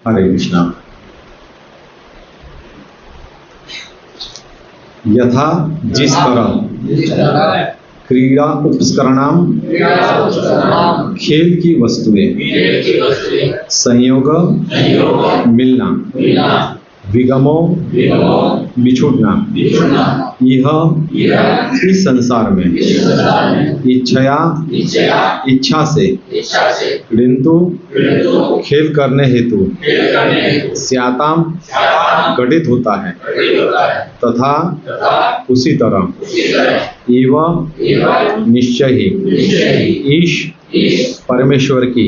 हरे कृष्णा। यथा जिस तरह क्रीड़ा उपस्करणाम खेल की वस्तुएं संयोग मिलना विगमो बिछुड़ना यह इस संसार में इच्छा से किंतु खेल करने हेतु स्याताम घटित होता है तथा उसी तरह एवं निश्चय ही ईश परमेश्वर की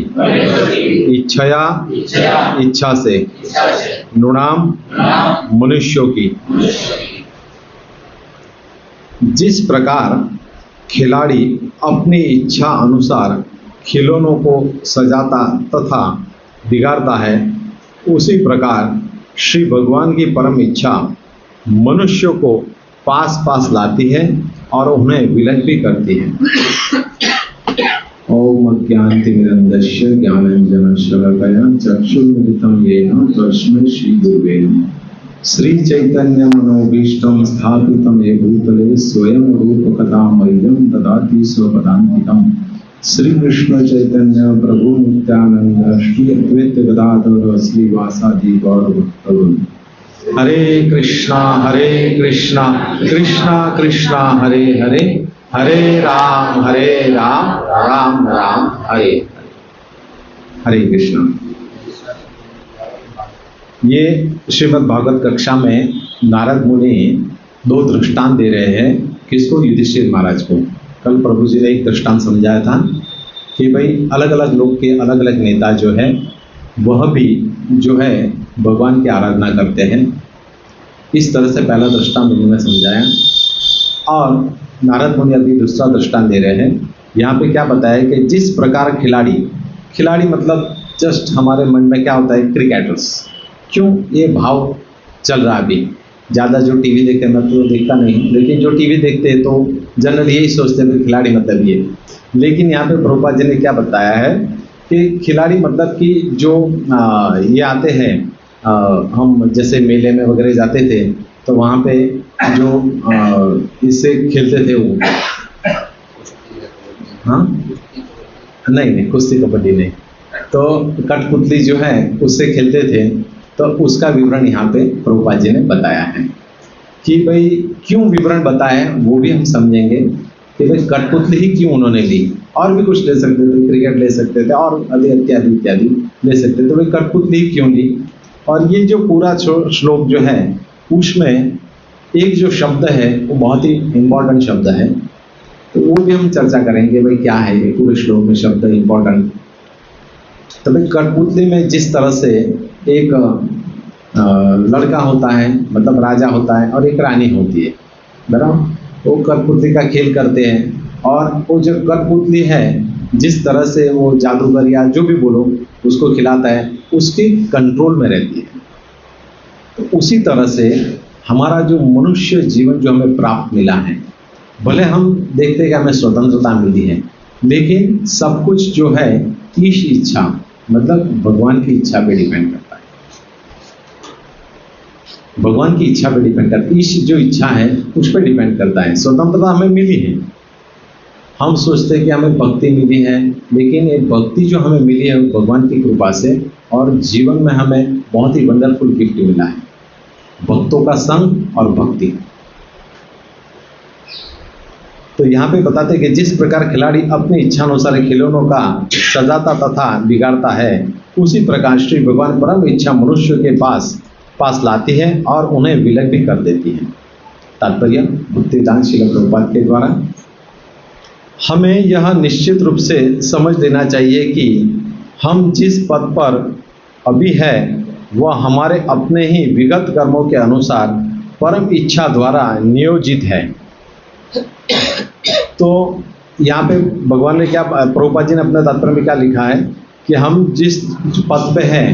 इच्छा से नृणाम मनुष्यों की जिस प्रकार खिलाड़ी अपनी इच्छा अनुसार खिलौनों को सजाता तथा बिगाड़ता है, उसी प्रकार श्री भगवान की परम इच्छा मनुष्यों को पास पास लाती है और उन्हें विलग भी करती है। ओम अज्ञानतिमिरन्धस्य ज्ञानाञ्जनशलाकया चक्षुर्मिलितं येन तस्मै श्रीगुरवे नमः। श्री चैतन्य मनोभीष्टं स्थापितं ये भूतले स्वयं रूपकथा मह्यं ददाति स्वपदान्तिकम्। श्री कृष्ण चैतन्य प्रभु नित्यानंद श्री अद्वैत गदाधर श्रीवासादि गौरभक्तवृंद। हरे कृष्णा कृष्णा कृष्णा हरे हरे, हरे राम राम राम हरे हरे। हरे कृष्णा। ये श्रीमद् भागवत कक्षा में नारद मुनि दो दृष्टांत दे रहे हैं। किसको? युधिष्ठिर महाराज को। कल प्रभु जी ने एक दृष्टांत समझाया था कि भाई अलग अलग लोग के अलग अलग नेता जो है वह भी जो है भगवान की आराधना करते हैं। इस तरह से पहला दृष्टांत उन्होंने समझाया और नारद मुनि अभी दूसरा दृष्टांत दे रहे हैं। यहाँ पे क्या बताया कि जिस प्रकार खिलाड़ी मतलब जस्ट हमारे मन में क्या होता है, क्रिकेटर्स। क्यों ये भाव चल रहा है अभी? ज़्यादा जो टीवी देखते हैं, मैं तो देखता नहीं, लेकिन जो टीवी देखते हैं तो जनरल यही सोचते हैं कि खिलाड़ी मतलब ये। लेकिन यहाँ पे प्रभुपाद जी ने क्या बताया है कि खिलाड़ी मतलब कि जो ये आते हैं, हम जैसे मेले में वगैरह जाते थे तो वहाँ पे जो इससे खेलते थे वो, हाँ नहीं कुश्ती कबड्डी नहीं, तो कठपुतली जो है उससे खेलते थे। तो उसका विवरण यहाँ पे प्रभुपाद जी ने बताया है कि भाई क्यों विवरण बताया है वो भी हम समझेंगे कि भाई कठपुतली ही क्यों उन्होंने ली। और भी कुछ ले सकते थे, क्रिकेट ले सकते थे और इत्यादि इत्यादि ले सकते थे, तो भाई कठपुतली ही क्यों ली। और ये जो पूरा श्लोक जो है उसमें एक जो शब्द है वो बहुत ही इम्पोर्टेंट शब्द है, तो वो भी हम चर्चा करेंगे भाई क्या है ये पूरे श्लोक में शब्द इम्पोर्टेंट। तो भाई कठपुतली में जिस तरह से एक लड़का होता है, मतलब राजा होता है, और एक रानी होती है, बराबर। वो कठपुतली का खेल करते हैं और वो जो कठपुतली है जिस तरह से वो जादूगर या जो भी बोलो उसको खिलाता है, उसके कंट्रोल में रहती है। तो उसी तरह से हमारा जो मनुष्य जीवन जो हमें प्राप्त मिला है, भले हम देखते हैं कि हमें स्वतंत्रता मिली है, लेकिन सब कुछ जो है ईश इच्छा मतलब भगवान की इच्छा पे डिपेंड करता है। भगवान की इच्छा पे डिपेंड करता है। ईश जो इच्छा है उस पर डिपेंड करता है। स्वतंत्रता हमें मिली है, हम सोचते हैं कि हमें भक्ति मिली है, लेकिन ये भक्ति जो हमें मिली है भगवान की कृपा से, और जीवन में हमें बहुत ही वंडरफुल गिफ्ट मिला है, भक्तों का संग और भक्ति। तो यहाँ पे बताते हैं कि जिस प्रकार खिलाड़ी अपनी इच्छानुसार खिलौनों का सजाता तथा बिगाड़ता है, उसी प्रकार श्री भगवान परम इच्छा मनुष्य के पास लाती है और उन्हें विलग भी कर देती है। तात्पर्य भक्तिदान श्रील प्रभुपाद के द्वारा हमें यह निश्चित रूप से समझ लेना चाहिए कि हम जिस पद पर अभी है वह हमारे अपने ही विगत कर्मों के अनुसार परम इच्छा द्वारा नियोजित है। तो यहाँ पे भगवान ने क्या, प्रभुपाद जी ने अपने तात्पर्य में क्या लिखा है कि हम जिस पद पे हैं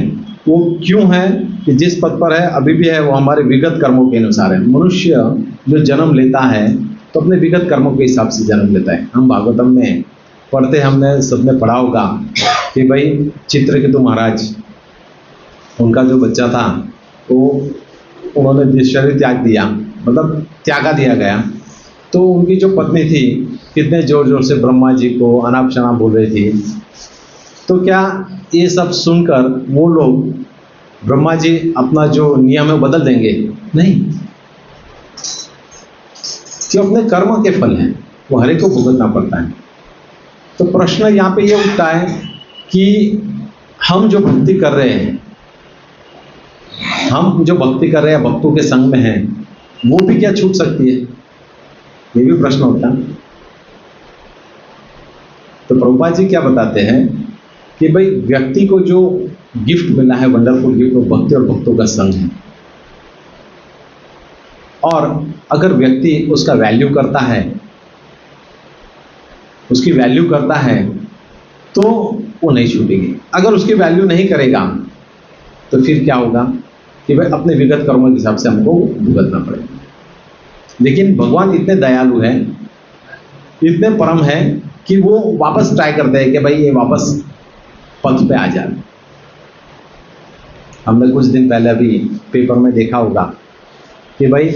वो क्यों है कि जिस पद पर है अभी भी है वो हमारे विगत कर्मों के अनुसार है। मनुष्य जो जन्म लेता है तो अपने विगत कर्मों के हिसाब से जन्म लेता है। हम भागवतम में पढ़ते, हमने सबने पढ़ा होगा कि भाई चित्रकेतु महाराज उनका जो बच्चा था वो उन्होंने शरीर त्याग दिया, मतलब त्यागा दिया गया, तो उनकी जो पत्नी थी कितने जोर जोर से ब्रह्मा जी को अनाप शनाप बोल रही थी। तो क्या ये सब सुनकर वो लोग, ब्रह्मा जी अपना जो नियम है वो बदल देंगे? नहीं, जो अपने कर्म के फल हैं वो हर एक को भुगतना पड़ता है। तो प्रश्न यहाँ पे ये उठता है कि हम जो भक्ति कर रहे हैं, हम जो भक्ति कर रहे हैं, भक्तों के संग में हैं, वो भी क्या छूट सकती है? ये भी प्रश्न उठता है। तो प्रभुपाद जी क्या बताते हैं कि भाई व्यक्ति को जो गिफ्ट मिला है, वंडरफुल गिफ्ट, वो भक्ति और भक्तों का संग है। और अगर व्यक्ति उसका वैल्यू करता है, उसकी वैल्यू करता है, तो वो नहीं छूटेगी। अगर उसकी वैल्यू नहीं करेगा तो फिर क्या होगा कि भाई अपने विगत कर्मों के हिसाब से हमको भुगतना पड़ेगा। लेकिन भगवान इतने दयालु हैं, इतने परम हैं कि वो वापस ट्राई करते हैं कि भाई ये वापस पथ पे आ जाए। हमने कुछ दिन पहले अभी पेपर में देखा होगा कि भाई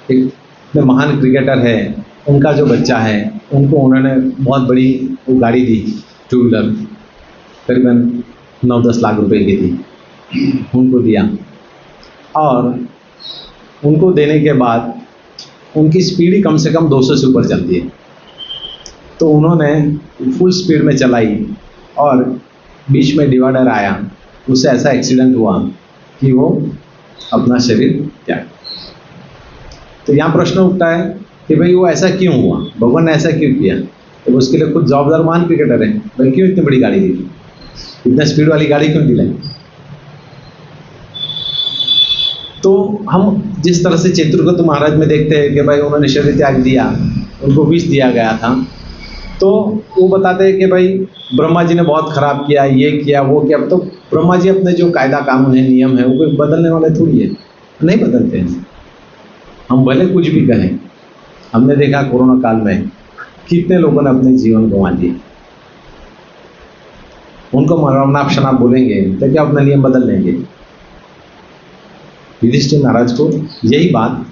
एक महान क्रिकेटर है, उनका जो बच्चा है, उनको उन्होंने बहुत बड़ी वो गाड़ी दी, 2 व्हीलर, करीबन 9-10 लाख रुपए की थी, उनको दिया। और उनको देने के बाद उनकी स्पीड ही कम से कम 200 से ऊपर चलती है। तो उन्होंने फुल स्पीड में चलाई और बीच में डिवाइडर आया, उससे ऐसा एक्सीडेंट हुआ कि वो अपना शरीर त्याग। तो यहाँ प्रश्न उठता है कि भाई वो ऐसा क्यों हुआ, भगवान ने ऐसा क्यों किया? तो उसके लिए खुद जवाबदार महान क्रिकेटर है, भाई क्यों इतनी बड़ी गाड़ी दी, इतना स्पीड वाली गाड़ी क्यों दिलाई? तो हम जिस तरह से चित्रगुप्त महाराज में देखते हैं कि भाई उन्होंने शरीर त्याग दिया, उनको विष दिया गया था, तो वो बताते हैं कि भाई ब्रह्मा जी ने बहुत खराब किया, ये किया, वो किया। तो ब्रह्मा जी अपने जो कायदा कानून है, नियम है, वो कोई बदलने वाले थोड़ी है, नहीं बदलते हैं। हम भले कुछ भी कहें, हमने देखा कोरोना काल में कितने लोगों ने अपने जीवन गंवा दिए। उनको मरणाप शनाप बोलेंगे तो क्या अपना नियम बदल लेंगे? युधिष्ठिर महाराज को यही बात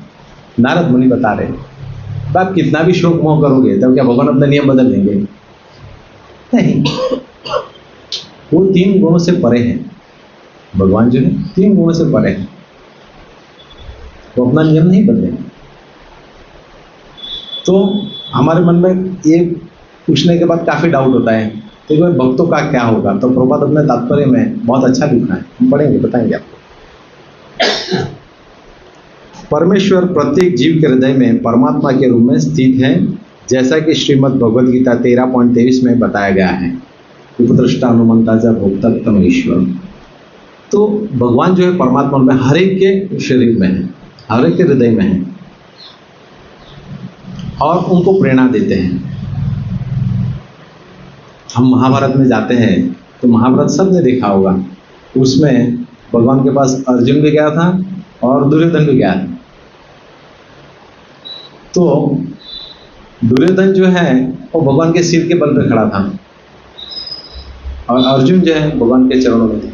नारद मुनि बता रहे, आप कितना भी शोक मोह करोगे तब क्या भगवान अपना नियम बदल देंगे? नहीं, वो 3 गुणों से परे हैं। भगवान जो है 3 गुणों से परे हैं, तो अपना नियम नहीं बदलेंगे। तो हमारे मन में ये पूछने के बाद काफी डाउट होता है कि भाई भक्तों का क्या होगा? तो प्रभुपाद अपने तात्पर्य में बहुत अच्छा लिखा है, हम पढ़ेंगे, बताएंगे आपको। परमेश्वर प्रत्येक जीव के हृदय में परमात्मा के रूप में स्थित है, जैसा कि श्रीमद् भगवद गीता 13.23 में बताया गया है, उपद्रष्टा अनुमंता च भोक्तव्यम ईश्वर। तो भगवान जो है परमात्मा में हर एक के शरीर में है, हर एक के हृदय में है, और उनको प्रेरणा देते हैं। हम महाभारत में जाते हैं तो महाभारत सबने देखा होगा, उसमें भगवान के पास अर्जुन भी गया था और दुर्योधन भी गया था। तो दुर्योधन जो है वो भगवान के सिर के बल पर खड़ा था और अर्जुन जो है भगवान के चरणों में थे।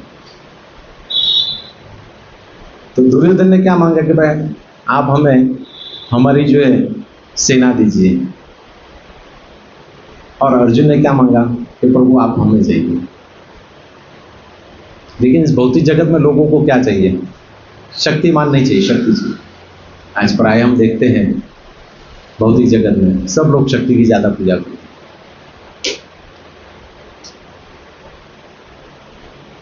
तो दुर्योधन ने क्या मांगा कि भाई आप हमें हमारी जो है सेना दीजिए, और अर्जुन ने क्या मांगा कि प्रभु आप हमें चाहिए। लेकिन इस भौतिक जगत में लोगों को क्या चाहिए? शक्तिमान नहीं चाहिए, शक्ति चाहिए। आज प्राय हम देखते हैं भौतिक जगत में सब लोग शक्ति की ज्यादा पूजा करते हैं।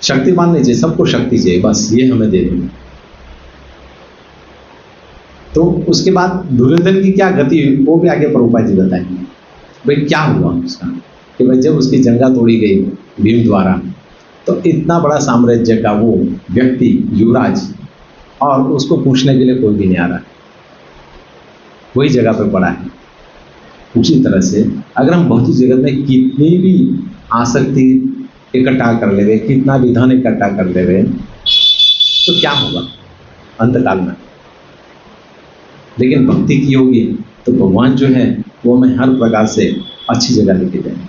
शक्तिमान नहीं चाहिए, सबको शक्ति चाहिए, बस ये हमें दे देंगे। तो उसके बाद दुर्योधन की क्या गति हुई वो भी आगे प्रभुपाद जी बताएंगे। भाई क्या हुआ उसका कि भाई जब उसकी जंगा तोड़ी गई भीम द्वारा, तो इतना बड़ा साम्राज्य का वो व्यक्ति युवराज, और उसको पूछने के लिए कोई भी नहीं आ रहा, वही जगह पर पड़ा है। उसी तरह से अगर हम भौतिक जगत में कितनी भी आसक्ति इकट्ठा कर ले, कितना भी धन इकट्ठा कर ले, तो क्या होगा अंतकाल में? लेकिन भक्ति की होगी तो भगवान जो है वो हमें हर प्रकार से अच्छी जगह लेके जाएंगे।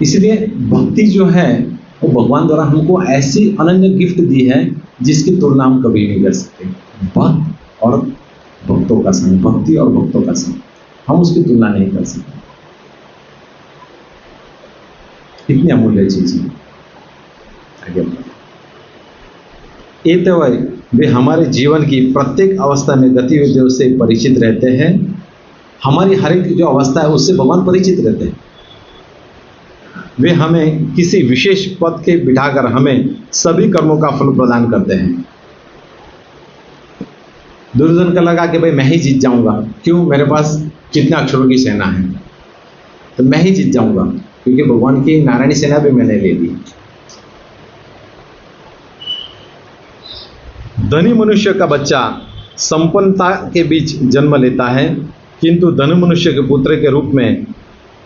इसलिए भक्ति जो है वो भगवान द्वारा हमको ऐसी अनन्य गिफ्ट दी है जिसकी तुलना हम कभी नहीं कर सकते। भक्त और भक्तों का संग, भक्ति और भक्तों का संग, हम उसकी तुलना नहीं कर सकते। कितनी अमूल्य चीज है। आगे ये तो वे हमारे जीवन की प्रत्येक अवस्था में गतिविधियों से परिचित रहते हैं। हमारी हर एक जो अवस्था है उससे भगवान परिचित रहते हैं। वे हमें किसी विशेष पद के बिठाकर हमें सभी कर्मों का फल प्रदान करते हैं। दुर्योधन का लगा कि भाई मैं ही जीत जाऊंगा, क्यों, मेरे पास कितने अक्षरों की सेना है, तो मैं ही जीत जाऊंगा, क्योंकि भगवान की नारायणी सेना भी मैंने ले ली। धनी मनुष्य का बच्चा संपन्नता के बीच जन्म लेता है, किंतु धनी मनुष्य के पुत्र के रूप में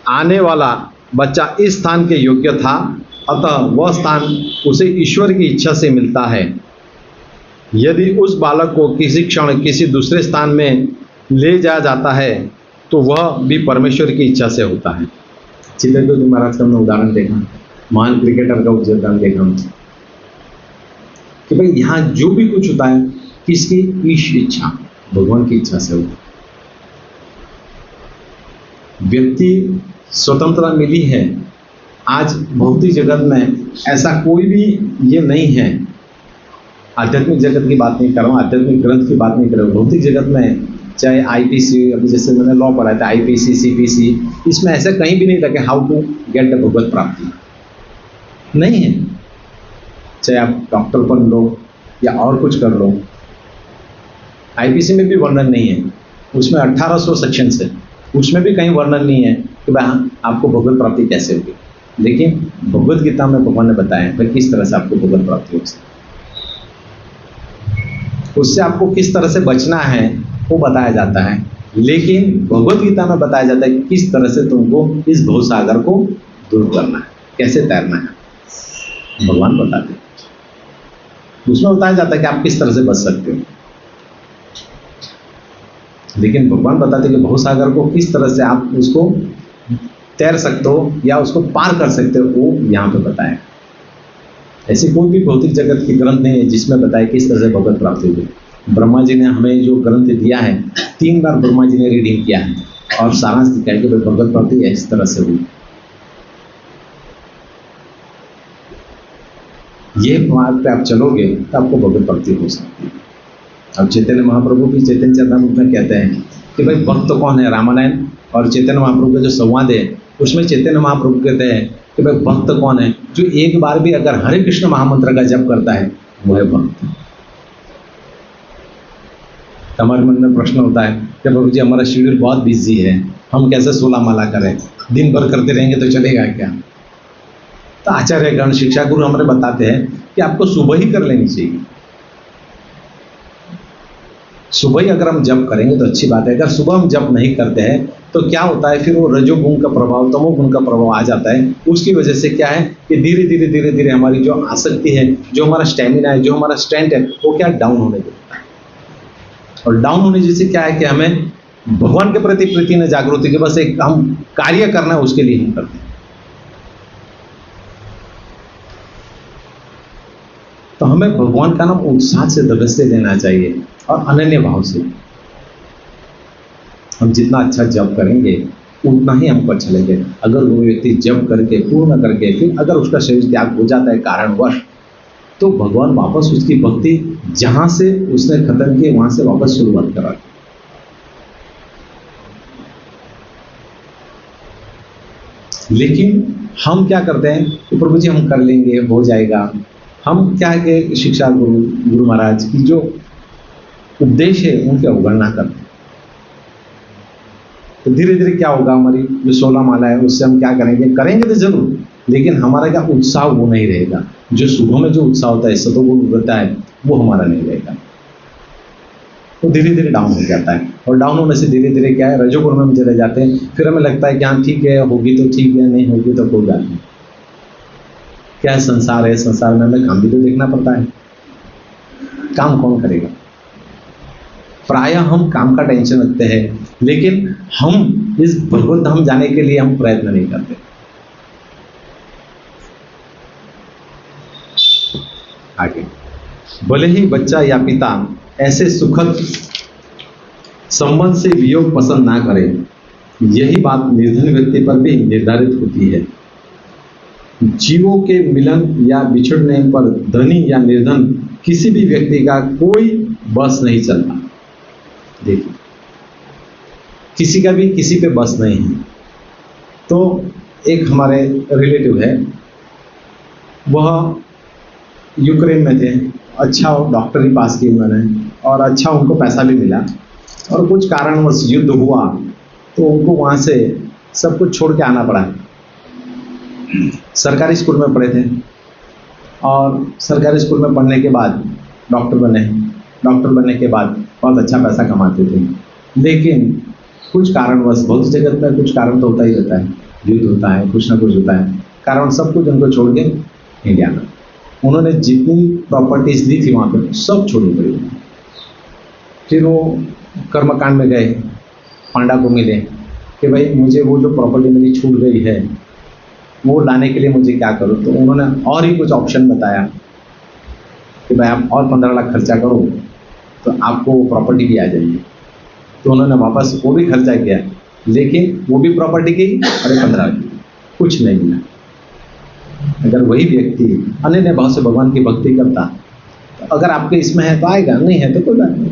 आने वाला बच्चा इस स्थान के योग्य था, अतः वह स्थान उसे ईश्वर की इच्छा से मिलता है। यदि उस बालक को किसी क्षण किसी दूसरे स्थान में ले जाया जाता है तो वह भी परमेश्वर की इच्छा से होता है। चित्रकूट महाराज का हमने उदाहरण देखा, महान क्रिकेटर का उदाहरण देखा कि भाई यहाँ जो भी कुछ होता है किसकी इच्छा, भगवान की इच्छा से होता है। व्यक्ति स्वतंत्रता मिली है। आज भौतिक जगत में ऐसा कोई भी ये नहीं है, आध्यात्मिक जगत की बात नहीं कर रहा हूँ, आध्यात्मिक ग्रंथ की बात नहीं कर रहा हूँ, भौतिक जगत में चाहे आईपीसी, अभी जैसे मैंने लॉ पढ़ा था, आईपीसी, सीपीसी, इसमें ऐसा कहीं भी नहीं था कि हाउ टू गेट द भगवत प्राप्ति, नहीं है। चाहे आप डॉक्टर बन लो या और कुछ कर लो, आईपीसी में भी वर्णन नहीं है, उसमें 1800 सेक्शन है, उसमें भी कहीं वर्णन नहीं है कि भाई आपको भगवत प्राप्ति कैसे होगी। लेकिन भगवत गीता में भगवान ने बताया भाई किस तरह से आपको भगवत प्राप्ति हो सकती, उससे आपको किस तरह से बचना है वो बताया जाता है। लेकिन भगवत गीता में बताया जाता है कि किस तरह से तुमको इस भवसागर को दूर करना है, कैसे तैरना है, भगवान बताते हैं। उसमें बताया जाता है कि आप किस तरह से बच सकते हो, लेकिन भगवान बताते हैं कि भवसागर को किस तरह से आप उसको तैर सकते हो या उसको पार कर सकते हो, वो यहाँ पे बताया। ऐसी कोई भी भौतिक जगत की ग्रंथ नहीं है जिसमें बताया किस तरह से भगवत प्राप्ति हुई। ब्रह्मा जी ने हमें जो ग्रंथ दिया है 3 बार ब्रह्मा जी ने रीडिंग किया है और सारांश दिखाया कि भगवत प्राप्ति इस तरह से हुई। ये मार्ग पे आप चलोगे तो आपको भगवत प्राप्ति हो सकती है। अब चैतन्य महाप्रभु की चैतन्य चरितामृत में कहते हैं कि भाई भक्त कौन है, रामायण और चैतन्य महाप्रभु का जो संवाद है उसमें चैतन्य महाप्रभु कहते हैं कि भाई भक्त कौन है, जो एक बार भी अगर हरे कृष्ण महामंत्र का जप करता है वो है भक्त। हमारे मन में प्रश्न होता है कि प्रभु जी हमारा शेड्यूल बहुत बिजी है, हम कैसे 16 माला करें, दिन भर करते रहेंगे तो चलेगा क्या। तो आचार्य गण शिक्षा गुरु हमारे बताते हैं कि आपको सुबह ही कर लेनी चाहिए। सुबह ही अगर हम जप करेंगे तो अच्छी बात है। अगर सुबह हम जप नहीं करते हैं तो क्या होता है, फिर वो रजोगुण का प्रभाव, तमोगुण का प्रभाव आ जाता है। उसकी वजह से क्या है कि धीरे धीरे हमारी जो आसक्ति है, जो हमारा स्टेमिना है, जो हमारा स्ट्रेंथ है, वो क्या डाउन होने लगता है। और डाउन होने जैसे क्या है कि हमें भगवान के प्रति प्रीति न जागृति के बस एक हम कार्य करना है उसके लिए हम करते हैं। तो हमें भगवान का नाम उत्साह से दृढ़ लेना चाहिए और अनन्य भाव से। हम जितना अच्छा जप करेंगे उतना ही हमको अच्छा लगेगा। अगर वो व्यक्ति जप करके पूर्ण करके फिर अगर उसका शरीर त्याग हो जाता है कारणवश, तो भगवान वापस उसकी भक्ति जहां से उसने खत्म की वहां से वापस शुरुआत करा। लेकिन हम क्या करते हैं कि प्रभु जी हम कर लेंगे, हो जाएगा। हम क्या है कि शिक्षा गुरु महाराज की जो उपदेश है उनकी अवगणना करते हैं। तो धीरे धीरे क्या होगा, हमारी जो 16 माला है उससे हम क्या करेंगे तो जरूर, लेकिन हमारा क्या उत्साह वो नहीं रहेगा। जो सुबह में जो उत्साह होता है, सतोगुण होता है, वो हमारा नहीं रहेगा। तो धीरे धीरे डाउन हो जाता है और डाउन होने से धीरे धीरे क्या है, रजोगुण में हम चले जाते हैं। फिर हमें लगता है कि हाँ ठीक है, होगी तो ठीक है, नहीं होगी तो कोई बात नहीं। क्या है, संसार है, संसार में हमें काम भी तो देखना पड़ता है। काम कौन करेगा? प्रायः हम काम का टेंशन रखते हैं, लेकिन हम इस भगवत धाम जाने के लिए हम प्रयत्न नहीं करते। आगे, भले ही बच्चा या पिता ऐसे सुखद संबंध से वियोग पसंद ना करे, यही बात निर्धन व्यक्ति पर भी निर्धारित होती है। जीवों के मिलन या बिछड़ने पर धनी या निर्धन किसी भी व्यक्ति का कोई बस नहीं चलता। देखिए, किसी का भी किसी पे बस नहीं है। तो एक हमारे रिलेटिव है, वह यूक्रेन में थे, अच्छा डॉक्टरी पास की उन्होंने और अच्छा उनको पैसा भी मिला, और कुछ कारणवश युद्ध हुआ तो उनको वहाँ से सब कुछ छोड़ के आना पड़ा। सरकारी स्कूल में पढ़े थे और सरकारी स्कूल में पढ़ने के बाद डॉक्टर बने। डॉक्टर बनने के बाद बहुत अच्छा पैसा कमाते थे, लेकिन कुछ कारणवश, भौतिक जगत में कुछ कारण तो होता ही रहता है, युद्ध होता है, कुछ ना कुछ होता है, कारण सब कुछ उनको छोड़ के इंडिया में, उन्होंने जितनी प्रॉपर्टीज ली थी वहाँ पे सब छोड़नी पड़ी। फिर वो कर्मकांड में गए, पांडा को मिले कि भाई मुझे वो जो प्रॉपर्टी मेरी छूट गई है वो लाने के लिए मुझे क्या करूँ। तो उन्होंने और ही कुछ ऑप्शन बताया कि भाई आप और 15 लाख खर्चा करो तो आपको वो प्रॉपर्टी भी आ जाएगी। तो उन्होंने वापस वो भी खर्चा किया, लेकिन वो भी प्रॉपर्टी गई और 15 लाख कुछ नहीं मिला। अगर वही व्यक्ति अन्य भाव से भगवान की भक्ति करता, तो अगर आपके इसमें है तो आएगा, नहीं है तो कोई बात नहीं।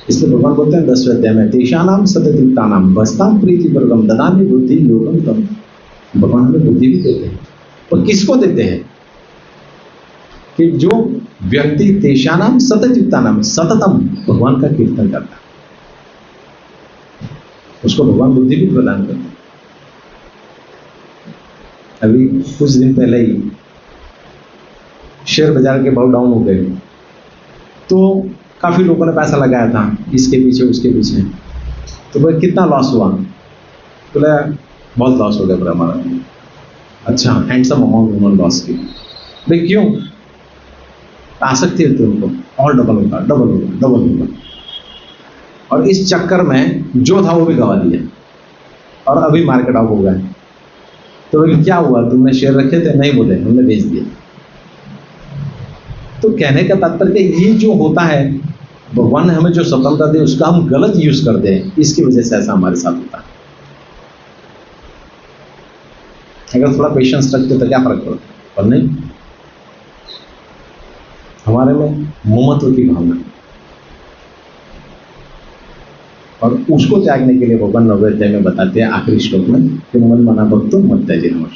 इसलिए भगवान बोलते हैं 10वें अध्याय में, तेषानाम सततयुक्तानाम बस्ताम प्रीति वर्गम ददामि बुद्धि योगम तम। भगवान हमें बुद्धि भी देते हैं, और किसको देते हैं कि जो व्यक्ति तेषानाम सततयुक्तानाम, सततम भगवान का कीर्तन करता है, उसको भगवान बुद्धि भी प्रदान करते हैं। अभी कुछ दिन पहले ही शेयर बाजार के भाव डाउन हो गए, तो काफ़ी लोगों ने पैसा लगाया था इसके पीछे उसके पीछे। तो भाई कितना लॉस हुआ? बोले बहुत लॉस हो गया पूरा हमारा। अच्छा, हैंडसम अमाउंट उन्होंने लॉस की। भाई क्यों? आसक्ति है तुमको, और डबल होगा, डबल होगा, डबल होगा। और इस चक्कर में जो था वो भी गवा दिया, और अभी मार्केट ऑफ हो गया। तो क्या हुआ, तुमने शेयर रखे थे? नहीं, बोले हमने बेच दिया। तो कहने का तात्पर्य ये जो होता है, भगवान ने हमें जो स्वतंत्रता दी उसका हम गलत यूज करते हैं, इसकी वजह से ऐसा हमारे साथ होता है। अगर थोड़ा पेशेंस रखते तो क्या फर्क पड़ता, पर नहीं, हमारे में ममत्व की भावना, और उसको त्यागने के लिए भगवान 9वें अध्याय में बताते हैं आखिरी श्लोक में कि मन मना भक्तो मत त्याजे नमः।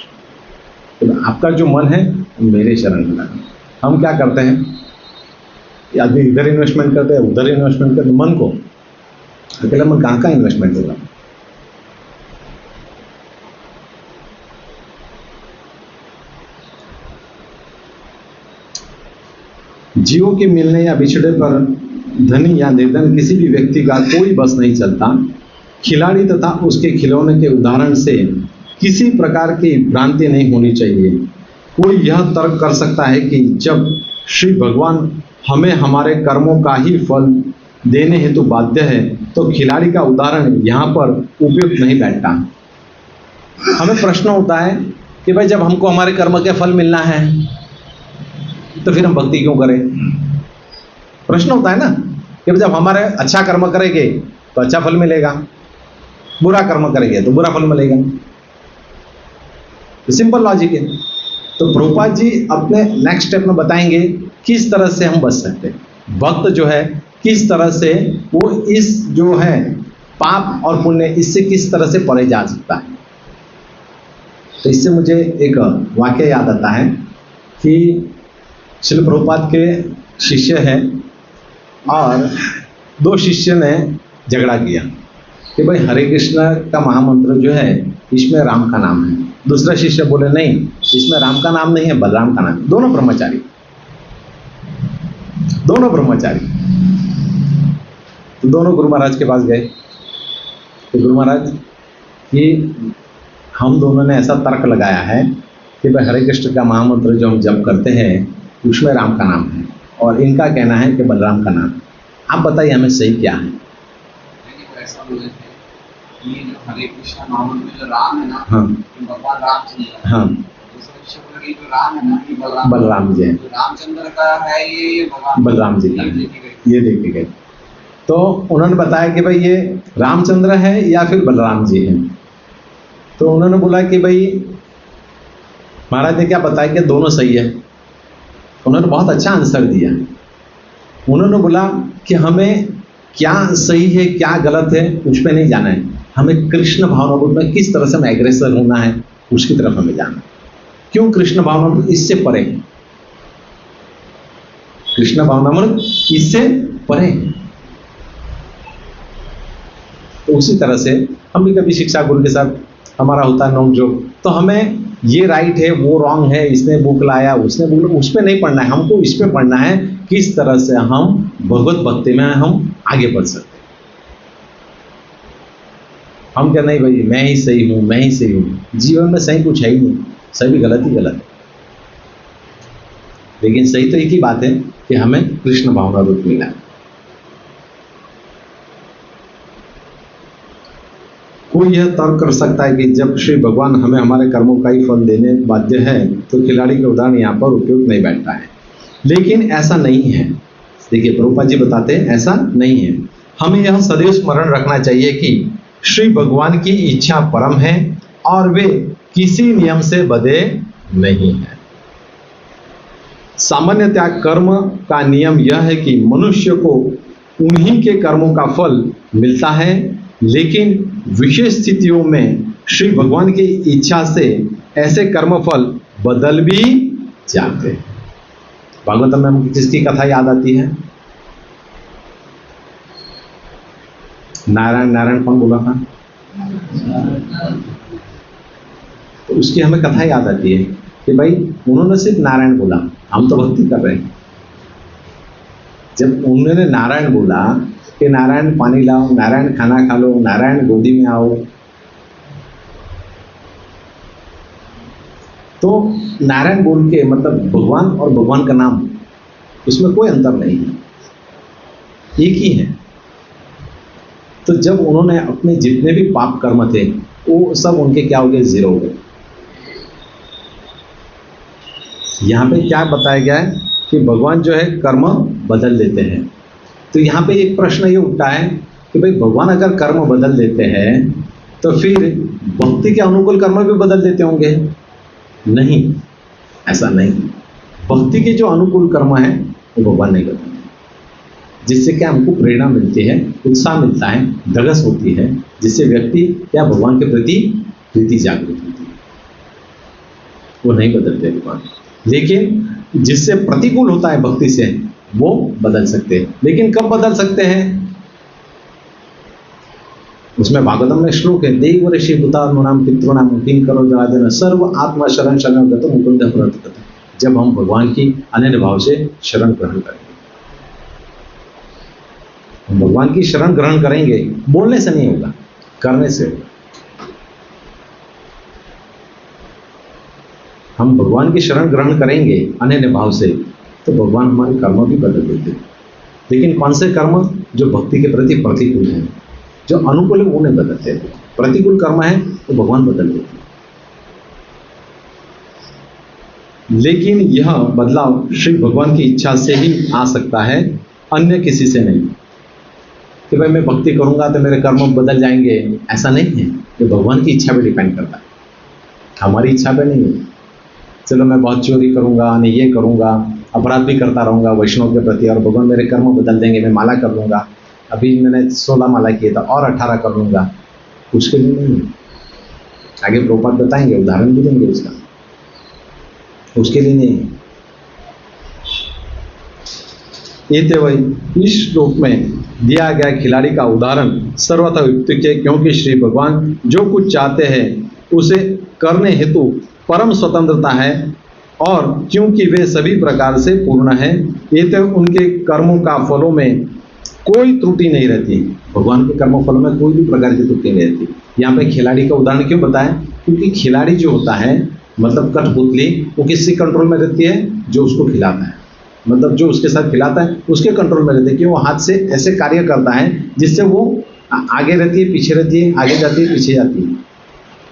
तो आपका जो मन है मेरे शरण में लगा। हम क्या करते हैं, आदमी इधर इन्वेस्टमेंट करते हैं, उधर इन्वेस्टमेंट करते, मन को, अकेला मन कहाँ इन्वेस्टमेंट होगा। जीवों के मिलने या बिछड़े पर धनी या निर्धन किसी भी व्यक्ति का कोई बस नहीं चलता। खिलाड़ी तथा उसके खिलौने के उदाहरण से किसी प्रकार की भ्रांति नहीं होनी चाहिए। कोई यह तर्क कर सकता है कि जब श्री भगवान हमें हमारे कर्मों का ही फल देने हेतु बाध्य है, तो खिलाड़ी का उदाहरण यहाँ पर उपयुक्त नहीं बैठता। हमें प्रश्न होता है कि भाई जब हमको हमारे कर्म के फल मिलना है तो फिर हम भक्ति क्यों करें? प्रश्न होता है ना कि जब हमारे अच्छा कर्म करेंगे तो अच्छा फल मिलेगा, बुरा कर्म करेंगे तो बुरा फल मिलेगा। तो सिंपल लॉजिक है। तो प्रभुपाद जी अपने नेक्स्ट स्टेप में बताएंगे किस तरह से हम बच सकते हैं। भक्त जो है किस तरह से वो इस जो है पाप और पुण्य, इससे किस तरह से परे जा सकता है। तो इससे मुझे एक वाक्य याद आता है कि श्रील प्रभुपाद के शिष्य हैं और दो शिष्य ने झगड़ा किया कि भाई हरे कृष्ण का महामंत्र जो है इसमें राम का नाम है। दूसरा शिष्य बोले नहीं, इसमें राम का नाम नहीं है, बलराम का नाम है। दोनों ब्रह्मचारी। तो दोनों गुरु महाराज के पास गए कि गुरु महाराज कि हम दोनों ने ऐसा तर्क लगाया है कि भाई हरे कृष्ण का महामंत्र जो हम जप करते हैं उसमें राम का नाम है, और इनका कहना है कि बलराम का नाम। आप बताइए हमें सही क्या है? ऐसा बोले थे कि जो हरे कृष्ण महामंत्र जो राम है ना, हाँ, भगवान राम जी है। हाँ, दूसरे शिष्य बोला कि जो राम है ना, ये बलराम बलराम जी हैं, जो रामचंद्र का है ये भगवान बलराम जी का ये है, देखी गई। ये देखी गई। तो उन्होंने बताया कि भाई ये रामचंद्र है या फिर बलराम जी हैं। तो उन्होंने बोला कि भाई महाराज ने क्या बताया कि दोनों सही है। उन्होंने बहुत अच्छा आंसर दिया। उन्होंने बोला कि हमें क्या सही है क्या गलत है उस पर नहीं जाना है, हमें कृष्ण भावनामृत में किस तरह से हमें एग्रेसर होना है उसकी तरफ हमें जाना है। क्यों कृष्ण भावनामृत इससे परे है, कृष्ण भावनामृत इससे परे है। तो उसी तरह से हम भी कभी शिक्षा गुरु के साथ हमारा होता है नोक-झोंक, तो हमें ये राइट है वो रॉन्ग है, इसने बुक लाया उसने बुक, उस पर नहीं पढ़ना है, हमको इस पे पढ़ना है किस तरह से हम भगवत भक्ति में हम आगे बढ़ सकते हैं। हम क्या नहीं भाई मैं ही सही हूं, मैं ही सही हूं। जीवन में सही कुछ है ही नहीं, सभी गलत ही गलत है। लेकिन सही तो एक ही बात है कि हमें कृष्ण भावना रूप मिला है। कोई यह तर्क कर सकता है कि जब श्री भगवान हमें हमारे कर्मों का ही फल देने बाध्य है तो खिलाड़ी का उदाहरण यहाँ पर उपयोग नहीं बैठता है। लेकिन ऐसा नहीं है। देखिए प्रभुपाद जी बताते हैं ऐसा नहीं है। हमें यह सदैव स्मरण रखना चाहिए कि श्री भगवान की इच्छा परम है और वे किसी नियम से बंधे नहीं है। सामान्यतः कर्म का नियम यह है कि मनुष्य को उन्हीं के कर्मों का फल मिलता है, लेकिन विशेष स्थितियों में श्री भगवान की इच्छा से ऐसे कर्मफल बदल भी जाते हैं। भागवतम में हमको किसकी कथा याद आती है? नारायण, नारायण कौन बोला था? तो उसकी हमें कथा याद आती है कि भाई उन्होंने सिर्फ नारायण बोला, हम तो भक्ति कर रहे हैं। जब उन्होंने नारायण बोला कि नारायण पानी लाओ, नारायण खाना खा लो, नारायण गोदी में आओ, तो नारायण बोल के मतलब भगवान और भगवान का नाम, उसमें कोई अंतर नहीं है, एक ही है। तो जब उन्होंने अपने जितने भी पाप कर्म थे वो सब उनके क्या हो गए? जीरो हो गए। यहाँ पे क्या बताया गया है कि भगवान जो है कर्म बदल देते हैं। तो यहाँ पे एक प्रश्न ये उठता है कि भाई भगवान अगर कर्म बदल देते हैं तो फिर भक्ति के अनुकूल कर्म भी बदल देते होंगे? नहीं, ऐसा नहीं। भक्ति के जो अनुकूल कर्म है वो भगवान नहीं बदलते, जिससे क्या हमको प्रेरणा मिलती है, उत्साह मिलता है, धगस होती है, जिससे व्यक्ति क्या भगवान के प्रति प्रीति जागृत होती है, वो नहीं बदलते भगवान। लेकिन जिससे प्रतिकूल होता है भक्ति से वो बदल सकते हैं। लेकिन कब बदल सकते हैं? उसमें भागवतम में श्लोक है, देव ऋषि भूतात्मनाम पितॄणाम किं करो जनार्दन सर्व आत्मा शरण शरण गतो मुकुंद प्रवर्तते। जब हम भगवान की अनन्य भाव से शरण ग्रहण करेंगे, हम भगवान की शरण ग्रहण करेंगे, बोलने से नहीं होगा, करने से होगा। हम भगवान की शरण ग्रहण करेंगे अनन्य भाव से तो भगवान हमारे कर्म भी बदल देते हैं। लेकिन कौन से कर्म? जो भक्ति के प्रति प्रतिकूल हैं, जो अनुकूल है वो नहीं बदलते। प्रतिकूल कर्म है तो भगवान बदल देते हैं। लेकिन यह बदलाव श्री भगवान की इच्छा से ही आ सकता है, अन्य किसी से नहीं। कि भाई मैं भक्ति करूंगा तो मेरे कर्म बदल जाएंगे, ऐसा नहीं है। ये भगवान की इच्छा पे डिपेंड करता है, हमारी इच्छा पे नहीं है। चलो मैं बहुत चोरी करूंगा, नहीं ये करूंगा, अपराध भी करता रहूंगा वैष्णव के प्रति, और भगवान मेरे कर्म बदल देंगे, मैं माला कर लूंगा, अभी मैंने 16 माला किए था और 18 कर लूंगा, उसके लिए नहीं है। आगे प्रभुपाद बताएंगे, उदाहरण भी देंगे उसका, उसके लिए नहीं है। ये थे वही इस श्लोक में दिया गया खिलाड़ी का उदाहरण सर्वथा युक्तिक है, क्योंकि श्री भगवान जो कुछ चाहते हैं उसे करने हेतु परम स्वतंत्रता है, और क्योंकि वे सभी प्रकार से पूर्ण है, ये तो उनके कर्मों का फलों में कोई त्रुटि नहीं रहती। भगवान के कर्मों फलों में कोई भी प्रकार की त्रुटि नहीं रहती। यहाँ पे खिलाड़ी का उदाहरण क्यों बताएं? क्योंकि खिलाड़ी जो होता है मतलब कठपुतली, वो किसके कंट्रोल में रहती है? जो उसको खिलाता है, मतलब जो उसके साथ खिलाता है उसके कंट्रोल में रहती है, कि वो हाथ से ऐसे कार्य करता है जिससे वो आगे रहती है, पीछे रहती है, आगे जाती है, पीछे जाती है,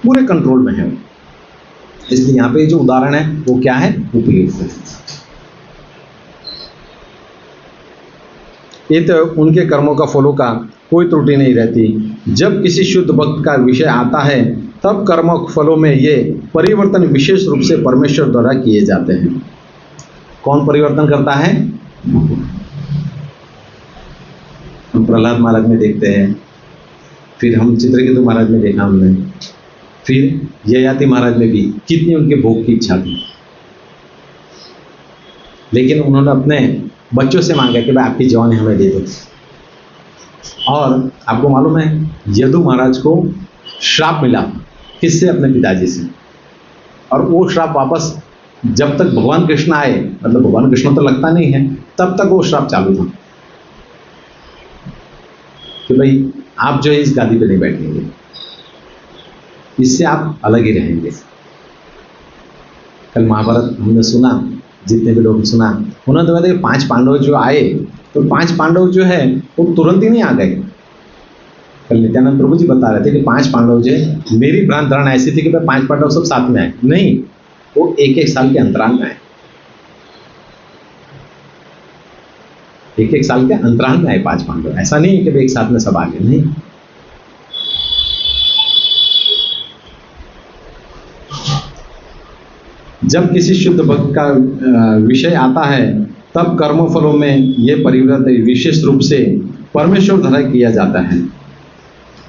पूरे कंट्रोल में है। इसलिए यहाँ पे जो उदाहरण है वो क्या है, उपयुक्त है। ये तो उनके कर्मों का फलों का कोई त्रुटि नहीं रहती। जब किसी शुद्ध भक्त का विषय आता है तब कर्म फलों में ये परिवर्तन विशेष रूप से परमेश्वर द्वारा किए जाते हैं। कौन परिवर्तन करता है? हम प्रहलाद महाराज में देखते हैं, फिर हम चित्रकेतु महाराज में देखा हमने, फिर ययाति महाराज में भी कितनी उनके भोग की इच्छा थी, लेकिन उन्होंने अपने बच्चों से मांगा कि भाई आपकी जवानी हमें दे दो। और आपको मालूम है यदु महाराज को श्राप मिला, किससे? अपने पिताजी से। और वो श्राप वापस जब तक भगवान कृष्ण आए, मतलब भगवान कृष्ण तो लगता नहीं है, तब तक वो श्राप चालू था कि भाई आप जो है इस गादी पे नहीं बैठेंगे, इससे आप अलग ही रहेंगे। कल महाभारत हमने सुना, जितने भी लोग सुना, उन्होंने तो बताया 5 पांडव जो आए, तो 5 पांडव जो है वो तुरंत ही नहीं आ गए। कल नित्यानंद प्रभु जी बता रहे थे कि 5 पांडव जो है, मेरी भ्रांत धारणा ऐसी थी कि 5 पांडव सब साथ में आए, नहीं, वो 1-1 साल के अंतराल में आए, 1-1 साल के अंतराल में आए 5 पांडव। ऐसा नहीं है कि एक साथ में सब आ गए, नहीं। जब किसी शुद्ध भक्त का विषय आता है तब कर्म फलों में यह परिवर्तन विशेष रूप से परमेश्वर द्वारा किया जाता है।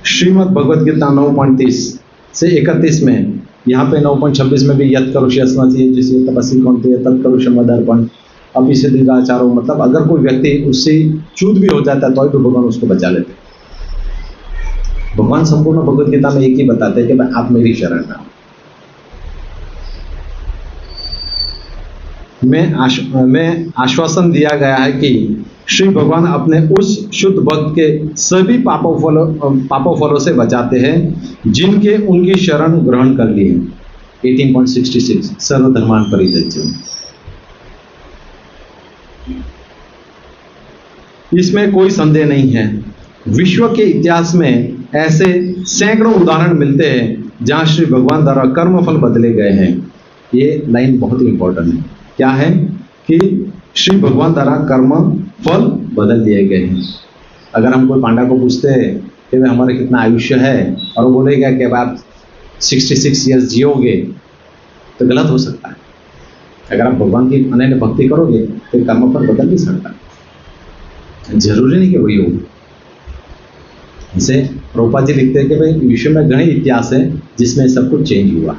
श्रीमद् भगवद गीता 9.30 से 31 में, यहाँ पे 9.26 में भी यत् करुष्य अस्मति जिसे तपस्वी कौनते तत् करुष्य मदर्पण अभी से दीर्घाचारो, मतलब अगर कोई व्यक्ति उससे च्युत भी हो जाता है तो भी भगवान उसको बचा लेते। भगवान संपूर्ण भगवद गीता में एक ही बताते हैं कि भाई आप मेरी शरण में। में आश्वासन दिया गया है कि श्री भगवान अपने उस शुद्ध भक्त के सभी पापों फलों से बचाते हैं जिनके उनकी शरण ग्रहण कर ली है। 18.66 सर्वधर्मान परित्यज्य। इसमें कोई संदेह नहीं है, विश्व के इतिहास में ऐसे सैकड़ों उदाहरण मिलते हैं जहां श्री भगवान द्वारा कर्मफल बदले गए हैं। ये लाइन बहुत ही इंपॉर्टेंट है। क्या है कि श्री भगवान द्वारा कर्म फल बदल दिए गए हैं। अगर हम कोई पांडा को पूछते हैं कि भाई हमारा कितना आयुष्य है और वो बोलेगा कि आप 66 ईयर्स जियोगे, तो गलत हो सकता है। अगर आप भगवान की अनन्य भक्ति करोगे तो कर्म फल बदल भी सकता है, जरूरी नहीं कि वही हो। जैसे प्रभुपाद जी लिखते हैं कि भाई विश्व में घने इतिहास है जिसमें सब कुछ चेंज हुआ।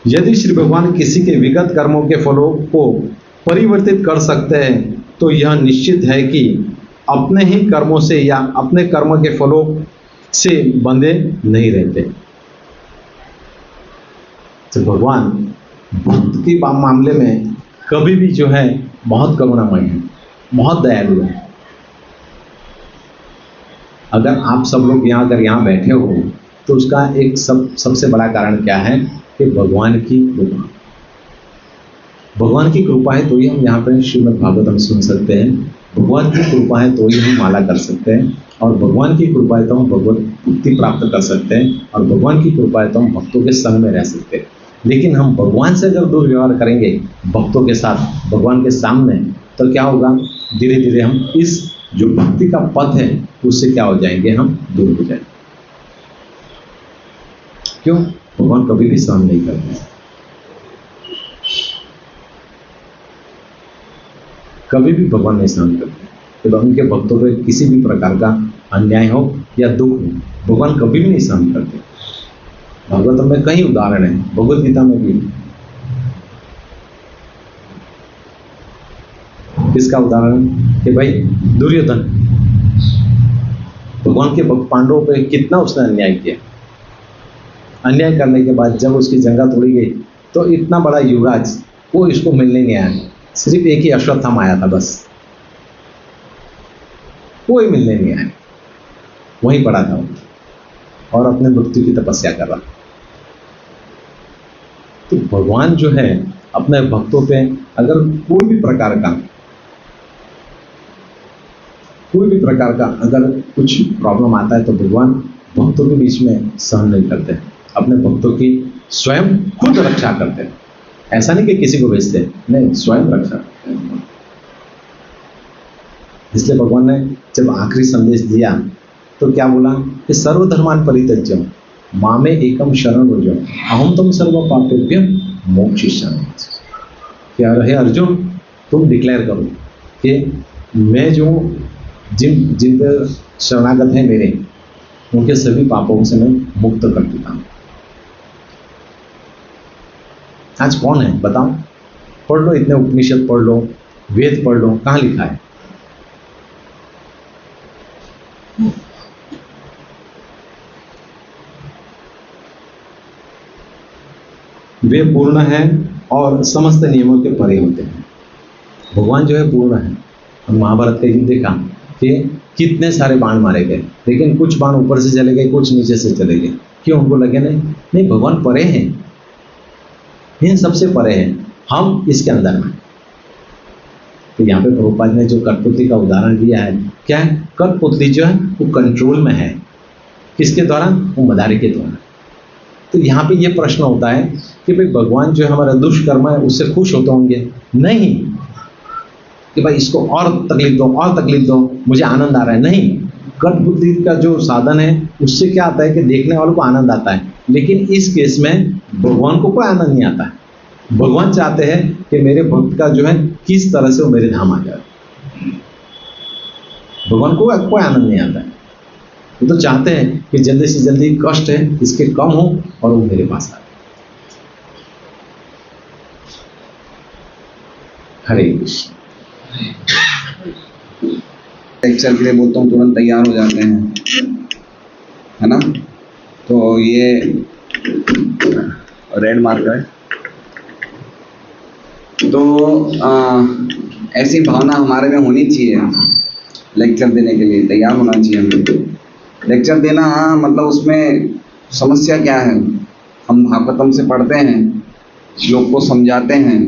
यदि श्री भगवान किसी के विगत कर्मों के फलों को परिवर्तित कर सकते हैं तो यह निश्चित है कि अपने ही कर्मों से या अपने कर्म के फलों से बंधे नहीं रहते। तो भगवान भक्त के मामले में कभी भी जो है बहुत करुणामय है, बहुत दयालु है। अगर आप सब लोग अगर यहाँ बैठे हो तो उसका एक सबसे बड़ा कारण क्या है कि भगवान की कृपा। भगवान की कृपा है तो ही हम यहाँ पर श्रीमद् भागवतम सुन सकते हैं, भगवान की कृपा है तो ही हम माला कर सकते हैं, और भगवान की कृपा है तो हम भगवत मुक्ति प्राप्त कर सकते हैं, और भगवान की कृपा है तो हम भक्तों के संग में रह सकते हैं। लेकिन हम भगवान से अगर दुर्व्यवहार करेंगे भक्तों के साथ, भगवान के सामने, तो क्या होगा, धीरे धीरे हम इस जो भक्ति का पथ है उससे क्या हो जाएंगे, हम दूर हो जाएंगे। क्यों? भगवान कभी भी सहन नहीं करते, कभी भी भगवान नहीं सहन करते। जब उनके भक्तों पर किसी भी प्रकार का अन्याय हो या दुख हो, भगवान कभी भी नहीं सहन करते। भागवतम में कई उदाहरण है, भगवद गीता में भी। इसका उदाहरण कि भाई दुर्योधन भगवान के पांडवों पे कितना उसने अन्याय किया। अन्याय करने के बाद जब उसकी जंगा तोड़ी गई तो इतना बड़ा युवराज वो इसको मिलने नहीं आया, सिर्फ एक ही अश्वत्थामा आया था, बस कोई मिलने नहीं आया, वहीं पड़ा था वो और अपने मृत्यु की तपस्या कर रहा। तो भगवान जो है अपने भक्तों पे अगर कोई भी प्रकार का अगर कुछ प्रॉब्लम आता है तो भगवान भक्तों के बीच में सहन नहीं करते, अपने भक्तों की स्वयं खुद रक्षा करते हैं। ऐसा नहीं कि किसी को बेचते हैं, नहीं, स्वयं रक्षा करते हैं। इसलिए भगवान ने जब आखिरी संदेश दिया तो क्या बोला कि सर्वधर्मान परित्यज्य मामे एकम शरण व्रज अहम तुम सर्व पापेभ्यो मोक्षयिष्यामि। क्या रहे अर्जुन, तुम डिक्लेयर करो कि मैं जो जिन पर शरणागत हैं मेरे, उनके सभी पापों से मैं मुक्त कर देता हूं। आज कौन है बताओ? पढ़ लो, इतने उपनिषद पढ़ लो, वेद पढ़ लो, कहां लिखा है? वे पूर्ण है और समस्त नियमों के परे होते हैं। भगवान जो है पूर्ण है। हम महाभारत का युद्ध देखा कि कितने सारे बाण मारे गए, लेकिन कुछ बाण ऊपर से चले गए, कुछ नीचे से चले गए। क्यों? उनको लगे नहीं भगवान परे हैं, इन सबसे परे हैं, हम इसके अंदर में। तो यहाँ पे प्रभुपाद ने जो कठपुतली का उदाहरण दिया है, क्या है? कठपुतली जो है वो कंट्रोल में है, किसके द्वारा? वो मदारी के द्वारा। तो यहाँ पे ये प्रश्न होता है कि भाई भगवान जो हमारा दुष्कर्म है उससे खुश होते होंगे? नहीं, कि भाई इसको और तकलीफ दो, और तकलीफ दो, मुझे आनंद आ रहा है। नहीं, कठपुतली का जो साधन है उससे क्या आता है कि देखने वालों को आनंद आता है, लेकिन इस केस में भगवान को कोई आनंद नहीं आता है। भगवान चाहते हैं कि मेरे भक्त का जो है किस तरह से वो मेरे धाम आ जाए। भगवान को कोई आनंद नहीं आता है, वो तो चाहते हैं कि जल्दी से जल्दी कष्ट है इसके कम हो और वो मेरे पास आए। हरे कृष्ण। लेक्चर के लिए बोलता हूँ तुरंत तैयार हो जाते हैं, है ना? तो ये रेड मार्कर है। तो ऐसी भावना हमारे में होनी चाहिए, लेक्चर देने के लिए तैयार होना चाहिए हमें। लेक्चर देना मतलब उसमें समस्या क्या है? हम भागवतम से पढ़ते हैं, श्लोक को समझाते हैं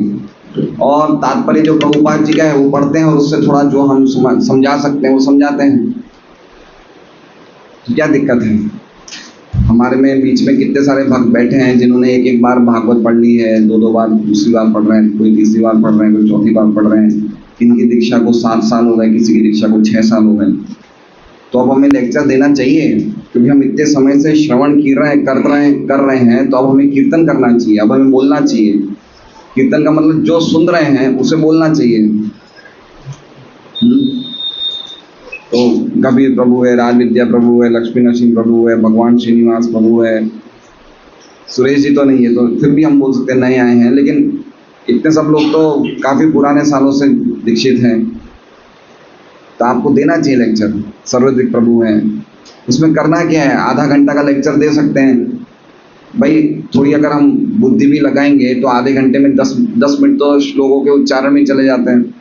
और तात्पर्य जो प्रभुपाद जी का है वो पढ़ते हैं और उससे थोड़ा जो हम समझा सकते हैं वो समझाते हैं। तो क्या दिक्कत है? हमारे में बीच में कितने सारे भक्त बैठे हैं जिन्होंने एक एक बार भागवत पढ़ ली है, दो बार, दूसरी बार पढ़ रहे हैं, कोई तीसरी बार पढ़ रहे हैं, कोई चौथी बार पढ़ रहे हैं। किसी की दीक्षा को 7 साल हो गए, किसी की दीक्षा को 6 साल हो गए। तो अब हमें लेक्चर देना चाहिए, क्योंकि हम इतने समय से श्रवण कर रहे हैं, तो अब हमें कीर्तन करना चाहिए, अब हमें बोलना चाहिए। कीर्तन का मतलब जो सुन रहे हैं उसे बोलना चाहिए। तो कबीर प्रभु है, राज विद्या प्रभु है, लक्ष्मी नरसिंह प्रभु है, भगवान श्रीनिवास प्रभु है, सुरेश जी तो नहीं है, तो फिर भी हम बोल सकते हैं नए आए हैं, लेकिन इतने सब लोग तो काफ़ी पुराने सालों से दीक्षित हैं। तो आपको देना चाहिए लेक्चर। सर्वद्रिक प्रभु हैं, उसमें करना क्या है? आधा घंटा का लेक्चर दे सकते हैं भाई। थोड़ी अगर हम बुद्धि भी लगाएंगे तो आधे घंटे में 10 मिनट तो श्लोकों के उच्चारण में चले जाते हैं।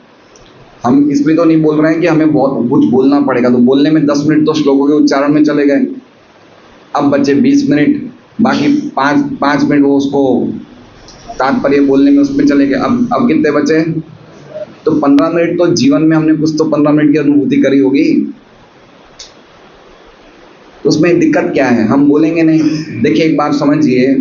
हम इसमें तो नहीं बोल रहे हैं कि हमें बहुत कुछ बोलना पड़ेगा, तो बोलने में 10 मिनट तो श्लोकों के उच्चारण में चले गए। अब बचे 20 मिनट, बाकी 5 मिनट वो उसको तात्पर्य बोलने में उसमें चले गए। अब कितने बचे? तो 15 मिनट तो जीवन में हमने कुछ तो 15 मिनट की अनुभूति करी होगी। तो उसमें दिक्कत क्या है? हम बोलेंगे नहीं। देखिए एक बार समझिए,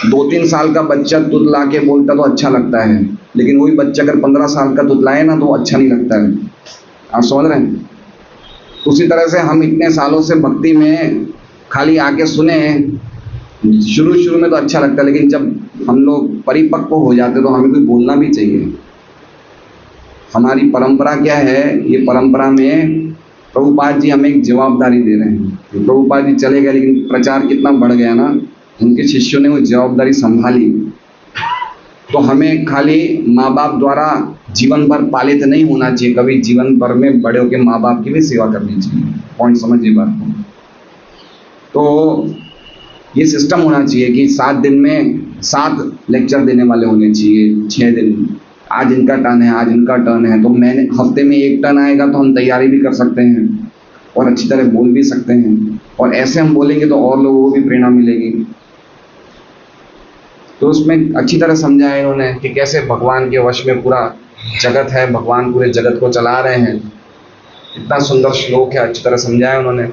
2-3 साल का बच्चा तुतला के बोलता तो अच्छा लगता है, लेकिन वही बच्चा अगर 15 साल का तुतलाए ना तो अच्छा नहीं लगता है। आप समझ रहे हैं? उसी तरह से हम इतने सालों से भक्ति में खाली आके सुने, शुरू में तो अच्छा लगता है, लेकिन जब हम लोग परिपक्व हो जाते तो हमें कुछ बोलना भी चाहिए। हमारी परंपरा क्या है? ये परंपरा में प्रभुपाद जी हमें एक जवाबदारी दे रहे हैं। प्रभुपाद जी चले गए, लेकिन प्रचार कितना बढ़ गया ना, उनके शिष्यों ने वो जवाबदारी संभाली। तो हमें खाली माँ बाप द्वारा जीवन भर पालित नहीं होना चाहिए, कभी जीवन भर में बड़े होकर माँ बाप की भी सेवा करनी चाहिए। पॉइंट समझिए बात को। तो ये सिस्टम होना चाहिए कि 7 दिन में 7 लेक्चर देने वाले होने चाहिए, 6 दिन। आज इनका टर्न है, आज इनका टर्न है, तो मैंने हफ्ते में 1 टर्न आएगा तो हम तैयारी भी कर सकते हैं और अच्छी तरह बोल भी सकते हैं। और ऐसे हम बोलेंगे तो और लोगों को भी प्रेरणा मिलेगी। तो उसमें अच्छी तरह समझाया इन्होंने कि कैसे भगवान के वश में पूरा जगत है, भगवान पूरे जगत को चला रहे हैं। इतना सुंदर श्लोक है, अच्छी तरह समझाया उन्होंने।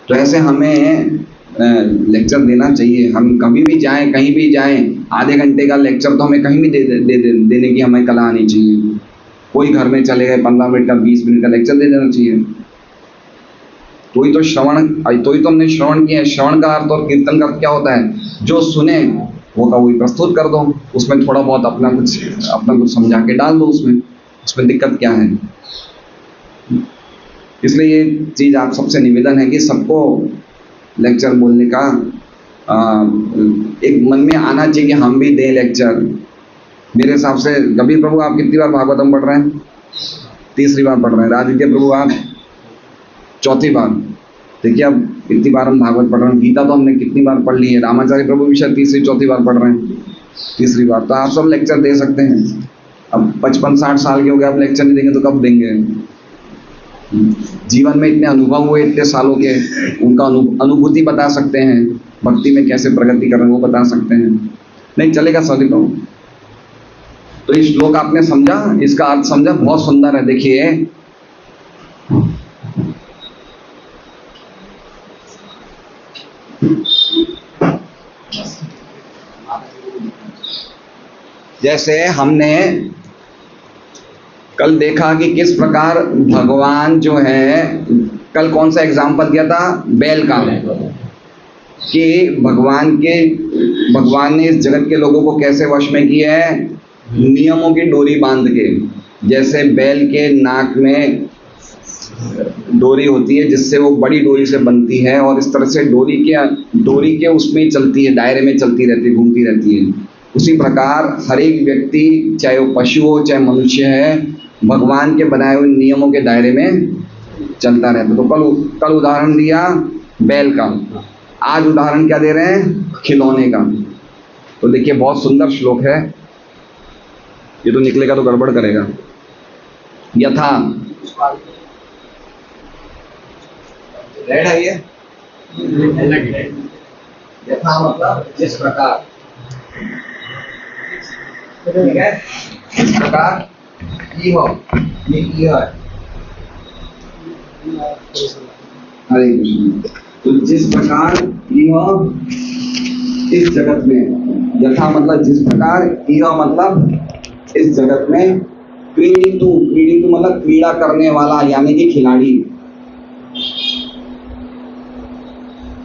तो ऐसे हमें लेक्चर देना चाहिए। हम कभी भी जाएं, कहीं भी जाएं, आधे घंटे का लेक्चर तो हमें कहीं भी देने की हमें कला आनी चाहिए। कोई घर में चले गए 15 मिनट का 20 मिनट का लेक्चर दे देना चाहिए। तो ही तो हमने श्रवण किया है। श्रवण का अर्थ और कीर्तन का अर्थ क्या होता है? जो सुने वो का वही प्रस्तुत कर दो, उसमें थोड़ा बहुत अपना कुछ समझा के डाल दो, उसमें दिक्कत क्या है? इसलिए ये चीज़ आप सबसे निवेदन है कि सबको लेक्चर बोलने का एक मन में आना चाहिए कि हम भी दें लेक्चर। मेरे हिसाब से कबीर प्रभु आप कितनी बार भागवतम पढ़ रहे हैं? तीसरी बार पढ़ रहे हैं। राजविद्या प्रभु आप चौथी बार। देखिए अब कितनी बार हम भागवत पढ़ रहे हैं। गीता तो हमने कितनी बार पढ़ ली है। रामाचार्य प्रभु भी शायद तीसरी चौथी बार पढ़ रहे हैं, तीसरी बार। तो आप सब लेक्चर दे सकते हैं। अब 55-60 साल के हो गए, आप लेक्चर नहीं देंगे तो कब देंगे? जीवन में इतने अनुभव हुए इतने सालों के, उनका अनुभूति बता सकते हैं, भक्ति में कैसे प्रगति कर रहे हैं वो बता सकते हैं। नहीं चलेगा सभी को। तो इस श्लोक आपने समझा, इसका अर्थ समझा, बहुत सुंदर है। देखिए जैसे हमने कल देखा कि किस प्रकार भगवान जो है, कल कौन सा एग्जाम्पल दिया था? बैल का, कि भगवान ने इस जगत के लोगों को कैसे वश में किया है? नियमों की डोरी बांध के। जैसे बैल के नाक में डोरी होती है जिससे वो बड़ी डोरी से बनती है, और इस तरह से डोरी के उसमें चलती है, दायरे में चलती रहती है, घूमती रहती है। उसी प्रकार हर एक व्यक्ति, चाहे वो पशु हो चाहे मनुष्य है, भगवान के बनाए हुए नियमों के दायरे में चलता रहता है। तो कल उदाहरण दिया बैल का, आज उदाहरण क्या दे रहे हैं? खिलौने का। तो देखिए बहुत सुंदर श्लोक है। ये तो निकलेगा तो गड़बड़ करेगा। यथा रेड है ये, यथा मतलब जिस प्रकार, ठीक है, इस प्रकार की हो, ये की है। हरे कृष्ण। तो जिस प्रकार की हो इस जगत में, यथा मतलब जिस प्रकार, की हो मतलब इस जगत में, क्रीडितु मतलब क्रीड़ा करने वाला, यानी कि खिलाड़ी।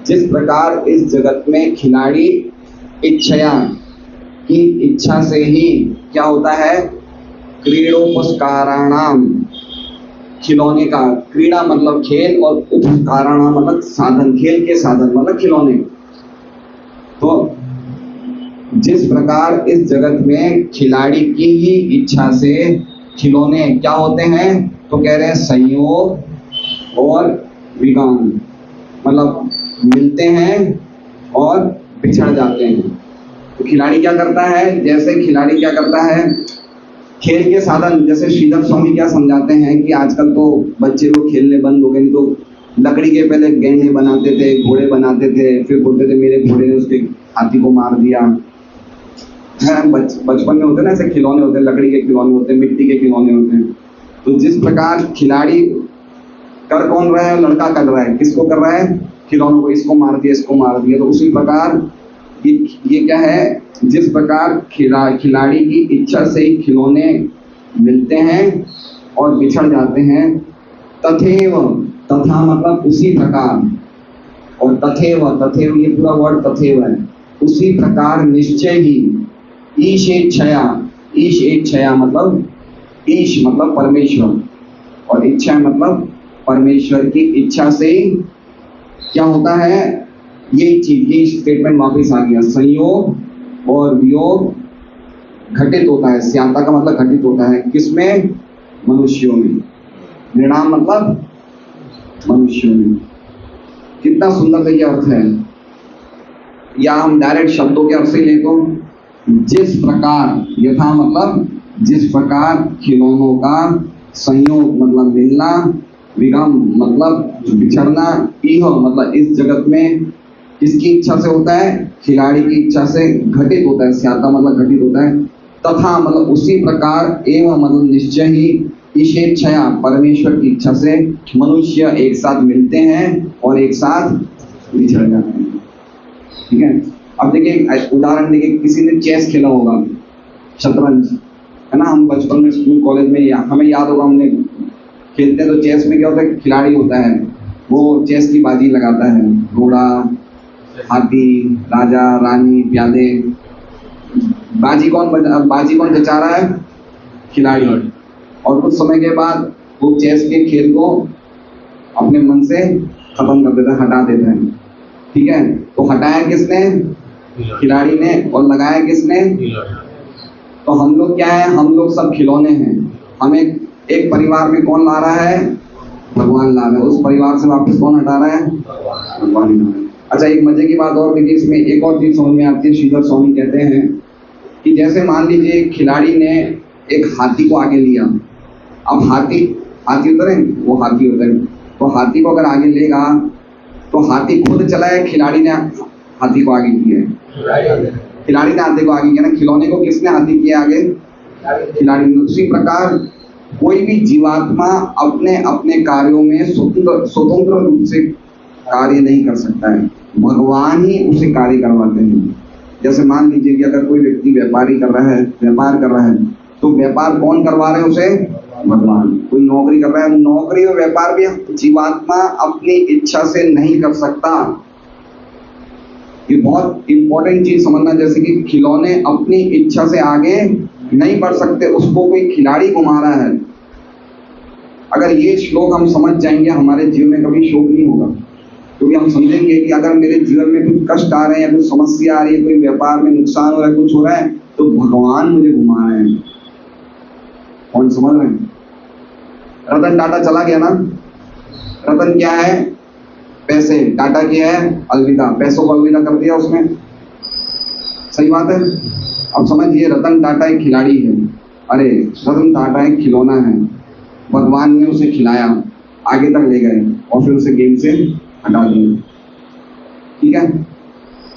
जिस प्रकार इस जगत में खिलाड़ी इच्छया की इच्छा से ही क्या होता है? क्रीडोपस्काराणाम, खिलौने का, क्रीड़ा मतलब खेल और उपस्काराणाम मतलब साधन, खेल के साधन मतलब खिलौने। तो जिस प्रकार इस जगत में खिलाड़ी की ही इच्छा से खिलौने क्या होते हैं? तो कह रहे हैं संयोग और विगान, मतलब मिलते हैं और बिछड़ जाते हैं। तो खिलाड़ी क्या करता है? जैसे खिलाड़ी क्या करता है? खेल के साधन, जैसे श्रीधर स्वामी क्या समझाते हैं कि आजकल तो बच्चे लोग खेलने बंद हो गए। तो लकड़ी के पहले गेंडे बनाते थे, घोड़े बनाते थे, फिर बोलते थे मेरे घोड़े ने उसके हाथी को मार दिया। बचपन में होते ना ऐसे खिलौने होते हैं, लकड़ी के खिलौने होते हैं, मिट्टी के खिलौने होते हैं। तो जिस प्रकार खिलाड़ी कर कौन रहा है? लड़का कर रहा है। किसको कर रहा है? खिलौनों को। इसको मार दिया, इसको मार दिया। तो उसी प्रकार ये क्या है? जिस प्रकार खिलाड़ी की इच्छा से ही खिलौने मिलते हैं और बिछड़ जाते हैं, तथेव, तथा मतलब उसी प्रकार, और तथेव ये पूरा वर्ड तथेव है। उसी प्रकार निश्चय ही, ईशेच्छया मतलब ईश मतलब परमेश्वर, और इच्छा मतलब परमेश्वर की इच्छा से क्या होता है? यही चीज, ये स्टेटमेंट वापिस आ गया। संयोग और वियोग घटित होता है। स्याता का मतलब घटित होता है। किसमें? मनुष्यों में। निर्णाम मतलब मनुष्यों में। कितना सुंदर देखिए अर्थ है। या हम डायरेक्ट शब्दों के अर्थ से ले तो जिस प्रकार, यथा मतलब जिस प्रकार खिलौनों का, संयोग मतलब मिलना, विगम मतलब बिछड़ना, इह मतलब इस जगत में किसकी इच्छा से होता है? खिलाड़ी की इच्छा से घटित होता है। स्याता मतलब घटित होता है। तथा मतलब उसी प्रकार, एवं मतलब निश्चय ही, ईशेच्छया परमेश्वर की इच्छा से मनुष्य एक साथ मिलते हैं और एक साथ बिछड़ जाते हैं। ठीक है, अब देखिए उदाहरण देखिए, किसी ने चेस खेला होगा, शतरंज, है ना। हम बचपन में स्कूल कॉलेज में हमें याद होगा, हमने खेलते तो चेस में क्या होता है, खिलाड़ी होता है, वो चेस की बाजी लगाता है, घोड़ा, हाथी, राजा, रानी, प्यादे। बाजी कौन जचा रहा है, खिलाड़ी। और कुछ समय के बाद वो चेस के खेल को अपने मन से खत्म कर देता है, हटा देता है। ठीक है, तो हटाया किसने, खिलाड़ी ने, और लगाया किसने। तो हम लोग क्या है, हम लोग सब खिलौने हैं। हमें एक परिवार में कौन ला रहा है, भगवान ला रहा है। उस परिवार से वापस कौन हटा रहा है, भगवान हटा रहा है। अच्छा, एक मजे की बात और देखिए, इसमें एक और चीज समझ में आती है। श्रीधर स्वामी कहते हैं कि जैसे मान लीजिए खिलाड़ी ने एक हाथी को आगे लिया। अब हाथी होता है, वो हाथी होता है, तो हाथी को अगर आगे लेगा तो हाथी खुद चला है, खिलाड़ी ने हाथी को आगे किया है, खिलाड़ी ने हाथी को आगे किया ना। खिलौने को किसने आगे किया आगे, खिलाड़ी ने। उसी प्रकार कोई भी जीवात्मा अपने अपने कार्यों में स्वतंत्र रूप से कार्य नहीं कर सकता है, भगवान ही उसे कार्य करवाते हैं। जैसे मान लीजिए कि अगर कोई व्यक्ति व्यापार कर रहा है, तो व्यापार कौन करवा रहे हैं उसे, भगवान। कोई नौकरी कर रहा है, नौकरी और व्यापार भी जीवात्मा अपनी इच्छा से नहीं कर सकता। ये बहुत इंपॉर्टेंट चीज समझना। जैसे कि खिलौने अपनी इच्छा से आगे नहीं बढ़ सकते, उसको कोई खिलाड़ी घुमा रहा है। अगर ये श्लोक हम समझ जाएंगे, हमारे जीवन में कभी शोक नहीं होगा, क्योंकि हम समझेंगे कि अगर मेरे जीवन में कुछ कष्ट आ रहे हैं, कुछ समस्या आ रही है, कोई व्यापार में नुकसान हो रहा है, कुछ हो रहा है, तो भगवान मुझे घुमा रहे हैं। कौन समझ रहे हैं। रतन टाटा चला गया ना, रतन क्या है, पैसे। टाटा क्या है, अलविदा, पैसों को अलविदा कर दिया उसने। सही बात है। अब समझिए, रतन टाटा एक खिलाड़ी है, अरे रतन टाटा एक खिलौना है। भगवान ने उसे खिलाया, आगे तक ले गए और फिर उसे गेम से हटा दिया। ठीक है,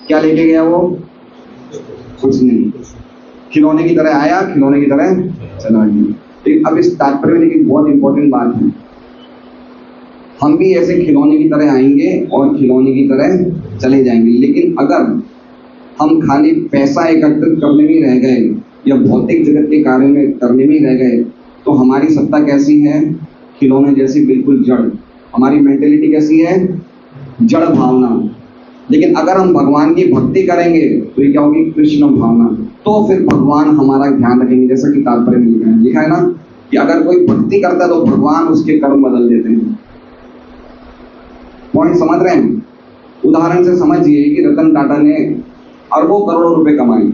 क्या लेके गया वो, कुछ नहीं, खिलौने की तरह आया, खिलौने की तरह चला गया। अब इस तात्पर्य में एक बहुत इंपॉर्टेंट बात है, हम भी ऐसे खिलौने की तरह आएंगे और खिलौने की तरह चले जाएंगे। लेकिन अगर हम खाली पैसा एकत्रित करने में रह गए या भौतिक जगत के कार्य में करने में रह गए, तो हमारी सत्ता कैसी है, खिलौने जैसी, बिल्कुल जड़। हमारी मेंटेलिटी कैसी है, जड़ भावना। लेकिन अगर हम भगवान की भक्ति करेंगे तो ये क्या होगी, कृष्ण भावना। तो फिर भगवान हमारा ध्यान रखेंगे। जैसा कि तात्पर्य में लिखा है ना, कि अगर कोई भक्ति करता है तो भगवान उसके कर्म बदल देते हैं। पॉइंट समझ रहे हैं। उदाहरण से समझिए कि रतन टाटा ने अरबों करोड़ों रुपए कमाए,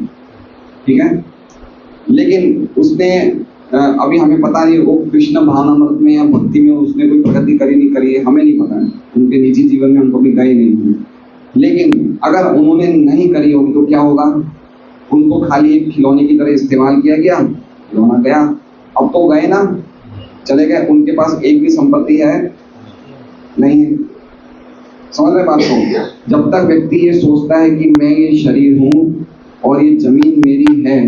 ठीक है, लेकिन उसने अभी हमें पता नहीं वो कृष्ण भावनामृत में या भक्ति में उसने कोई प्रगति करी नहीं करी है, हमें नहीं पता है। उनके निजी जीवन में हम कभी गए नहीं हैं। लेकिन अगर उन्होंने नहीं करी होगी तो क्या होगा, उनको खाली एक खिलौने की तरह इस्तेमाल किया गया, खिलौना गया। अब तो गए ना, चले गए, उनके पास एक भी संपत्ति है नहीं है। समझ रहे बात को। जब तक व्यक्ति ये सोचता है कि मैं ये शरीर हूँ और ये जमीन मेरी है,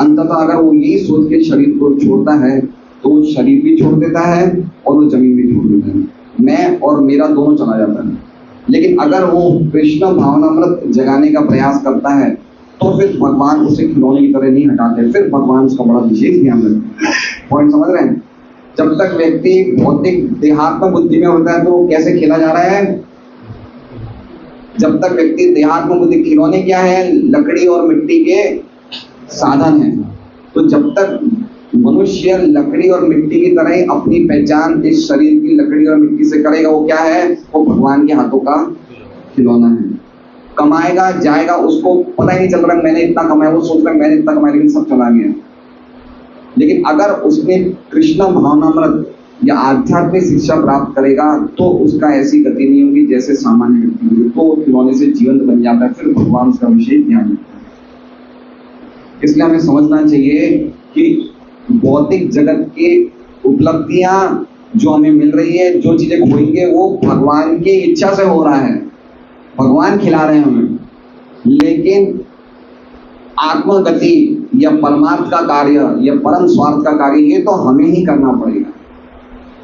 अंततः अगर वो यही सोच के शरीर को छोड़ता है तो वो शरीर भी छोड़ देता है और वो जमीन भी छोड़ देता है, मैं और मेरा दोनों चला जाता है। लेकिन अगर वो कृष्ण भावनामृत जगाने का प्रयास करता है तो फिर भगवान उसे खिलौने की तरह नहीं हटाते, फिर भगवान उसका बड़ा विशेष ध्यान रखते हैं। पॉइंट समझ रहे हैं। जब तक व्यक्ति भौतिक देहात्म बुद्धि में होता है तो वो कैसे खेला जा रहा है, जब तक व्यक्ति देहात्म बुद्धि, खिलौने क्या है, लकड़ी और मिट्टी के साधन है। तो जब तक मनुष्य लकड़ी और मिट्टी की तरह अपनी पहचान इस शरीर की लकड़ी और मिट्टी से करेगा, वो क्या है, वो भगवान के हाथों का खिलौना है। कमाएगा, जाएगा, उसको पता ही नहीं चल रहा मैंने इतना कमाया, वो सोच रहा है मैंने इतना कमाया, लेकिन सब चला गया। लेकिन अगर उसने कृष्ण भावनामृत या आध्यात्मिक शिक्षा प्राप्त करेगा तो उसका ऐसी गति नहीं होगी जैसे सामान्य व्यक्ति होगी, तो वो खिलौने से जीवंत बन जाता है, फिर भगवान उसका विशेष ध्यान रखता है। इसलिए हमें समझना चाहिए कि भौतिक जगत की उपलब्धियां जो हमें मिल रही है, जो चीजें खोएंगे, वो भगवान की इच्छा से हो रहा है, भगवान खिला रहे हैं हमें। लेकिन आत्मगति या परमार्थ का कार्य या परम स्वार्थ का कार्य, ये तो हमें ही करना पड़ेगा।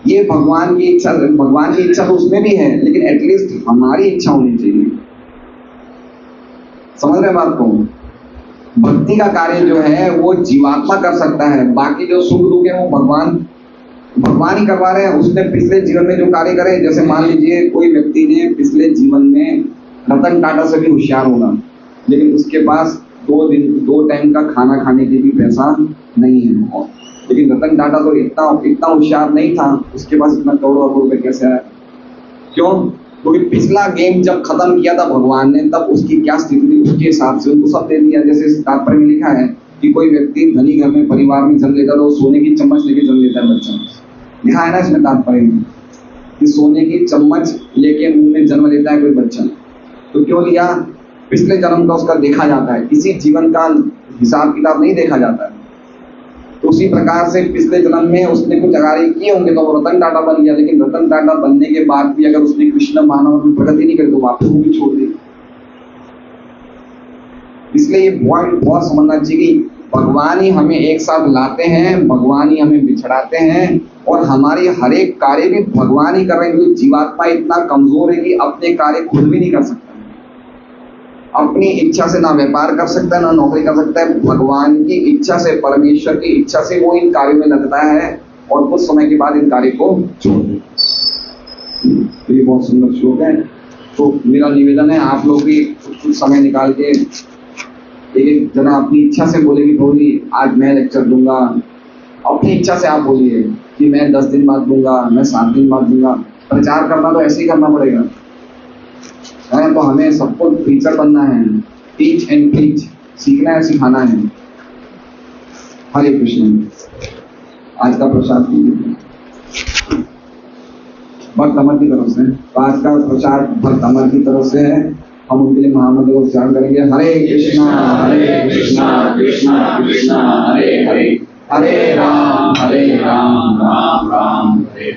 ये भगवान की इच्छा तो उसमें भी है, लेकिन एटलीस्ट हमारी इच्छा होनी चाहिए। समझ रहे बात को? भक्ति का कार्य जो है वो जीवात्मा कर सकता है, बाकी जो सुख दुख है वो भगवान ही करवा रहे हैं। उसने पिछले जीवन में जो कार्य करे, जैसे मान लीजिए कोई व्यक्ति ने पिछले जीवन में रतन टाटा से भी होशियार होगा, लेकिन उसके पास 2 टाइम का खाना खाने के भी पैसा नहीं है। लेकिन रतन टाटा तो इतना होशियार नहीं था, उसके पास इतना करोड़ों रुपए कैसे आया? क्यों? क्योंकि पिछला गेम जब खत्म किया था भगवान ने, तब उसकी क्या स्थिति थी, उसके हिसाब से उनको सब दे दिया। जैसे इस तात्पर्य में लिखा है कि कोई व्यक्ति धनी घर में परिवार में जन्म लेता तो सोने की चम्मच लेके जन्म लेता है बच्चा। लिखा है ना इसमें तात्पर्य में कि सोने की चम्मच लेके मुंह में जन्म लेता है कोई बच्चा। तो क्यों लिया? पिछले जन्म का उसका देखा जाता है, इसी जीवन का हिसाब किताब नहीं देखा जाता है। तो उसी प्रकार से पिछले जन्म में उसने कुछ कार्य किए होंगे तो वो रतन टाटा बन गया, लेकिन रतन टाटा बनने के बाद भी अगर उसने कृष्ण मानव में प्रगति नहीं करी तो वापस वो भी छोड़ दी। इसलिए ये बहुत समझना चाहिए कि भगवान ही हमें एक साथ लाते हैं, भगवान ही हमें बिछड़ाते हैं, और हमारे हर एक कार्य भी भगवान ही कर रहे हैं। क्योंकि जीवात्मा इतना कमजोर है कि अपने कार्य खुद भी नहीं कर सकता, अपनी इच्छा से ना व्यापार कर सकता है, ना नौकरी कर सकता है। भगवान की इच्छा से, परमेश्वर की इच्छा से वो इन कार्यों में लगता है और कुछ समय के बाद इन कार्य को छोड़ देता है। तो ये बहुत सुंदर श्लोक है। तो मेरा निवेदन है आप लोग भी कुछ समय निकाल के एक जना अपनी इच्छा से बोलेगी थोड़ी, आज मैं लेक्चर दूंगा। अपनी इच्छा से आप बोलिए कि मैं 10 दिन बाद दूंगा, मैं 7 दिन बाद दूंगा। प्रचार करना तो ऐसे ही करना पड़ेगा है, तो हमें सबको टीचर बनना है, टीच एंड टीच, सीखना है, सिखाना है। हरे कृष्ण। आज का प्रसाद भक्त अमर की तरफ से, तो आज का प्रचार भक्त अमर की तरफ से है। हम उनके लिए महामंत्र को उच्चारण करेंगे। हरे कृष्णा कृष्णा कृष्णा हरे हरे, हरे राम राम राम हरे।